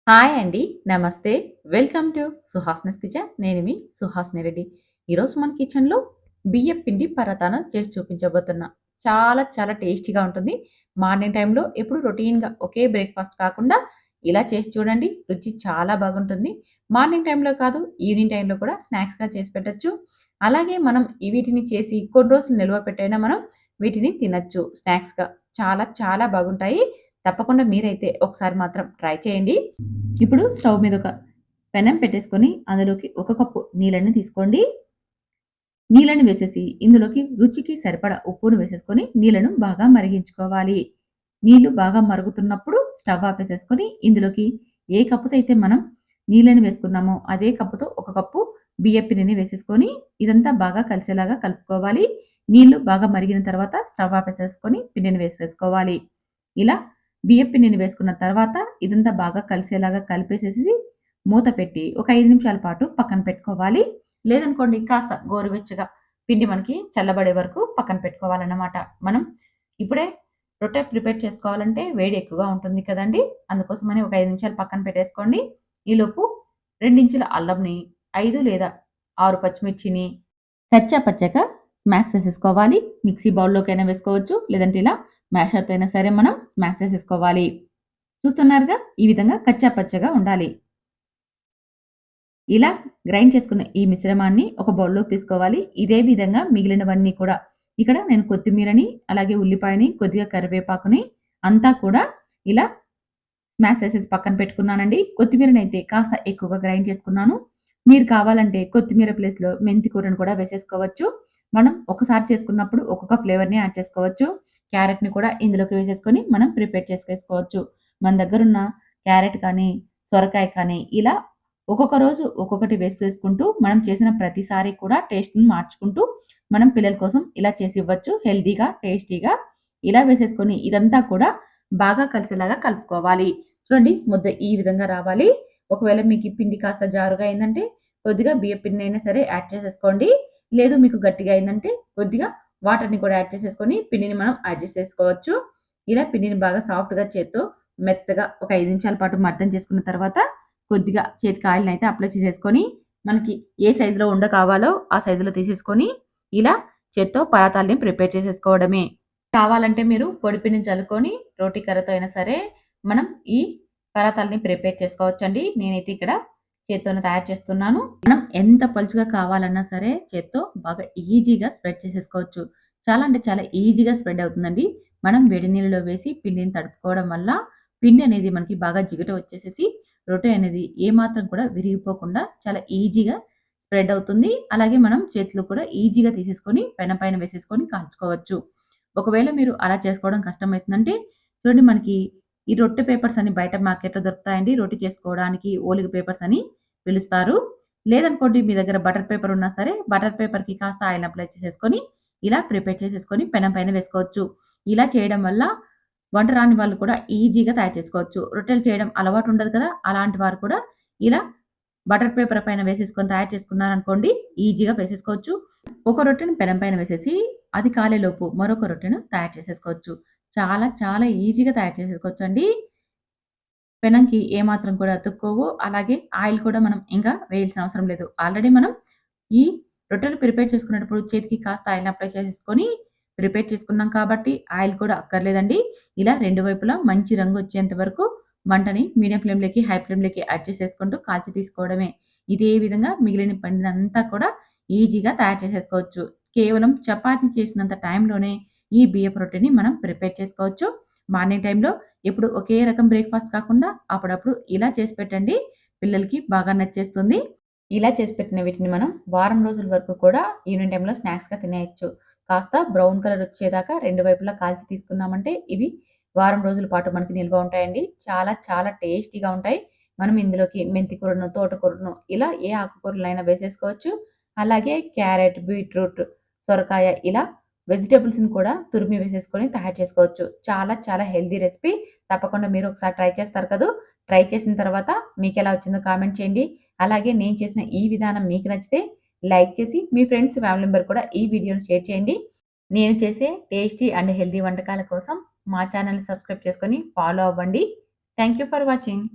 Hi అండి. నమస్తే. Welcome to Suhasini's kitchen. నేను మీ సుహాసిని రెడ్డి. ఈరోజు మన కిచెన్‌లో బియ్యపు పిండి పరతాను చేసి చూపించబోతున్నా. చాలా చాలా టేస్టీగా ఉంటుంది. మార్నింగ్ టైమ్‌లో ఎప్పుడు రొటీన్‌గా ఒకే బ్రేక్‌ఫాస్ట్ కాకుండా ఇలా చేసి చూడండి. రుచి చాలా బాగుంటుంది. మార్నింగ్ టైమ్‌లో కాదు, ఈవినింగ్ టైమ్‌లో కూడా స్నాక్స్‌గా చేసి పెట్టొచ్చు. అలాగే మనం వీటిని చేసి కొన్ని రోజులు నిల్వ పెట్టైనా మనం వీటిని తినొచ్చు స్నాక్స్‌గా. చాలా చాలా బాగుంటాయి. తప్పకుండా మీరైతే ఒకసారి మాత్రం ట్రై చేయండి. ఇప్పుడు స్టవ్ మీద ఒక పెనం పెట్టేసుకొని అందులోకి ఒక కప్పు నీళ్ళని తీసుకోండి. నీళ్ళని వేసేసి ఇందులోకి రుచికి సరిపడా ఉప్పును వేసేసుకొని నీళ్ళను బాగా మరిగించుకోవాలి. నీళ్లు బాగా మరుగుతున్నప్పుడు స్టవ్ ఆపేసేసుకొని ఇందులోకి ఏ కప్పుతో అయితే మనం నీళ్ళని వేసుకున్నామో అదే కప్పుతో ఒక కప్పు బియ్యపు పిండిని వేసేసుకొని ఇదంతా బాగా కలిసేలాగా కలుపుకోవాలి. నీళ్లు బాగా మరిగిన తర్వాత స్టవ్ ఆపేసేసుకొని పిండిని వేసేసుకోవాలి. ఇలా బియ్యపు పిండిని వేసుకున్న తర్వాత ఇదంతా బాగా కలిసేలాగా కలిపేసేసి మూత పెట్టి ఒక 5 నిమిషాల పాటు పక్కన పెట్టుకోవాలి. లేదనుకోండి కాస్త గోరువెచ్చగా పిండి మనకి చల్లబడే వరకు పక్కన పెట్టుకోవాలన్నమాట. మనం ఇప్పుడే రొట్టె ప్రిపేర్ చేసుకోవాలంటే వేడి ఎక్కువగా ఉంటుంది కదండీ! అందుకోసమని ఒక 5 నిమిషాలు పక్కన పెట్టేసుకోండి. ఈలోపు 2 ఇంచుల అల్లంని, 5 లేదా 6 పచ్చిమిర్చిని కచ్చా పచ్చాగా స్మాష్ చేసేసుకోవాలి. మిక్సీ బౌల్‌లోకైనా వేసుకోవచ్చు. లేదంటే ఇలా మ్యాషర్‌తో అయినా సరే మనం స్మాష్ చేసేసుకోవాలి. చూస్తున్నారుగా ఈ విధంగా కచ్చా పచ్చగా ఉండాలి. ఇలా గ్రైండ్ చేసుకున్న ఈ మిశ్రమాన్ని ఒక బౌల్‌లోకి తీసుకోవాలి. ఇదే విధంగా మిగిలినవన్నీ కూడా ఇక్కడ నేను కొత్తిమీరని, అలాగే ఉల్లిపాయని, కొద్దిగా కరివేపాకుని అంతా కూడా ఇలా స్మాష్ చేసేసి పక్కన పెట్టుకున్నానండి. కొత్తిమీరనైతే కాస్త ఎక్కువగా గ్రైండ్ చేసుకున్నాను. మీరు కావాలంటే కొత్తిమీర ప్లేస్‌లో మెంతి కూరను కూడా వేసేసుకోవచ్చు. మనం ఒకసారి చేసుకున్నప్పుడు ఒక్కొక్క ఫ్లేవర్‌ని యాడ్ చేసుకోవచ్చు. క్యారెట్‌ని కూడా ఇందులోకి వేసేసుకొని మనం ప్రిపేర్ చేసేసుకోవచ్చు. మన దగ్గరున్న క్యారెట్ కానీ, సొరకాయ కానీ ఇలా ఒక్కొక్క రోజు ఒక్కొక్కటి వేసేసుకుంటూ మనం చేసిన ప్రతిసారి కూడా టేస్ట్‌ని మార్చుకుంటూ మనం పిల్లల కోసం ఇలా చేసి ఇవ్వచ్చు. హెల్తీగా, టేస్టీగా ఇలా వేసేసుకొని ఇదంతా కూడా బాగా కలిసేలాగా కలుపుకోవాలి. చూడండి ముద్ద ఈ విధంగా రావాలి. ఒకవేళ మీకు ఈ పిండి కాస్త జారుగా అయిందంటే కొద్దిగా బియ్యపు పిండినైనా సరే యాడ్ చేసేసుకోండి. లేదు మీకు గట్టిగా అయిందంటే కొద్దిగా వాటర్‌ని కూడా యాడ్ చేసేసుకొని పిండిని మనం అడ్జస్ట్ చేసుకోవచ్చు. ఇలా పిండిని బాగా సాఫ్ట్‌గా చేత్తో మెత్తగా ఒక 5 నిమిషాల పాటు మర్దన చేసుకున్న తర్వాత కొద్దిగా చేతికి ఆయిల్‌నైతే అప్లై చేసేసుకొని మనకి ఏ సైజులో ఉండ కావాలో ఆ సైజులో తీసేసుకొని ఇలా చేత్తో పరాతాల్ని ప్రిపేర్ చేసేసుకోవడమే. కావాలంటే మీరు పొడి పిండిని చల్లుకొని రోటి కర్రతో అయినా సరే మనం ఈ పరాతాల్ని ప్రిపేర్ చేసుకోవచ్చండి. నేనైతే ఇక్కడ చేత్తోనే తయారు చేస్తున్నాను. మనం ఎంత పలుచగా కావాలన్నా సరే చేత్తో బాగా ఈజీగా స్ప్రెడ్ చేసేసుకోవచ్చు. చాలా అంటే చాలా ఈజీగా స్ప్రెడ్ అవుతుందండి. మనం వేడి నీళ్ళలో వేసి పిండిని తడుపుకోవడం వల్ల పిండి అనేది మనకి బాగా జిగుట వచ్చేసేసి రొట్టె అనేది ఏమాత్రం కూడా విరిగిపోకుండా చాలా ఈజీగా స్ప్రెడ్ అవుతుంది. అలాగే మనం చేతిలో కూడా ఈజీగా తీసేసుకొని పెనం పైన వేసేసుకొని కాల్చుకోవచ్చు. ఒకవేళ మీరు అలా చేసుకోవడం కష్టమైతుందంటే చూడండి మనకి ఈ రొట్టె పేపర్స్ అని బయట మార్కెట్‌లో దొరుకుతాయండి. రొట్టె చేసుకోవడానికి ఓలిగ పేపర్స్ అని పిలుస్తారు. లేదనుకోండి మీ దగ్గర బటర్ పేపర్ ఉన్నా సరే బటర్ పేపర్‌కి కాస్త ఆయిల్ అప్లై చేసేసుకొని ఇలా ప్రిపేర్ చేసేసుకొని పెనం పైన వేసుకోవచ్చు. ఇలా చేయడం వల్ల వంట రాని వాళ్ళు కూడా ఈజీగా తయారు చేసుకోవచ్చు. రొట్టెలు చేయడం అలవాటు ఉండదు కదా! అలాంటి వారు కూడా ఇలా బటర్ పేపర్ పైన వేసేసుకొని తయారు చేసుకున్నారనుకోండి ఈజీగా వేసేసుకోవచ్చు. ఒక రొట్టెను పెనం పైన వేసేసి, అది కాలేలోపు మరొక రొట్టెను తయారు చేసేసుకోవచ్చు. చాలా చాలా ఈజీగా తయారు చేసేసుకోవచ్చండి. పెనంకి ఏమాత్రం కూడా అతుక్కోవు. అలాగే ఆయిల్ కూడా మనం ఇంకా వేయాల్సిన అవసరం లేదు. ఆల్రెడీ మనం ఈ రొట్టెలు ప్రిపేర్ చేసుకునేటప్పుడు చేతికి కాస్త ఆయిల్‌ని అప్లై చేసేసుకొని ప్రిపేర్ చేసుకున్నాం కాబట్టి ఆయిల్ కూడా అక్కర్లేదండి. ఇలా 2 వైపులా మంచి రంగొచ్చేంత వరకు మంటని మీడియం ఫ్లేమ్‌లోకి, హై ఫ్లేమ్‌లోకి అడ్జస్ట్ చేసుకుంటూ కాల్చి తీసుకోవడమే. ఇదే విధంగా మిగిలిన పిండినంతా కూడా ఈజీగా తయారు చేసేసుకోవచ్చు. కేవలం చపాతీ చేసినంత టైంలోనే ఈ బియ్యపు రొట్టెని మనం ప్రిపేర్ చేసుకోవచ్చు. మార్నింగ్ టైమ్‌లో ఎప్పుడు ఒకే రకం బ్రేక్‌ఫాస్ట్ కాకుండా అప్పుడప్పుడు ఇలా చేసి పెట్టండి. పిల్లలకి బాగా నచ్చేస్తుంది. ఇలా చేసి పెట్టిన వీటిని మనం వారం రోజుల వరకు కూడా ఈవినింగ్ టైమ్‌లో స్నాక్స్‌గా తినేయొచ్చు. కాస్త బ్రౌన్ కలర్ వచ్చేదాకా 2 వైపులా కాల్చి తీసుకున్నామంటే ఇవి వారం రోజుల పాటు మనకి నిల్వ ఉంటాయండి. చాలా చాలా టేస్టీగా ఉంటాయి. మనం ఇందులోకి మెంతి కూరను, తోటకూరను ఇలా ఏ ఆకుకూరలైనా వేసేసుకోవచ్చు. అలాగే క్యారెట్, బీట్రూట్, సొరకాయ ఇలా వెజిటబుల్స్‌ని కూడా తురిమి వేసేసుకొని తయారు చేసుకోవచ్చు. చాలా చాలా హెల్తీ రెసిపీ. తప్పకుండా మీరు ఒకసారి ట్రై చేస్తారు కదూ! ట్రై చేసిన తర్వాత మీకెలా వచ్చిందో కామెంట్ చేయండి. అలాగే నేను చేసిన ఈ విధానం మీకు నచ్చితే లైక్ చేసి మీ ఫ్రెండ్స్, ఫ్యామిలీ మెంబర్ కూడా ఈ వీడియోని షేర్ చేయండి. నేను చేసే టేస్టీ అండ్ హెల్తీ వంటకాల కోసం మా ఛానెల్‌ని సబ్స్క్రైబ్ చేసుకొని ఫాలో అవ్వండి. Thank you for watching.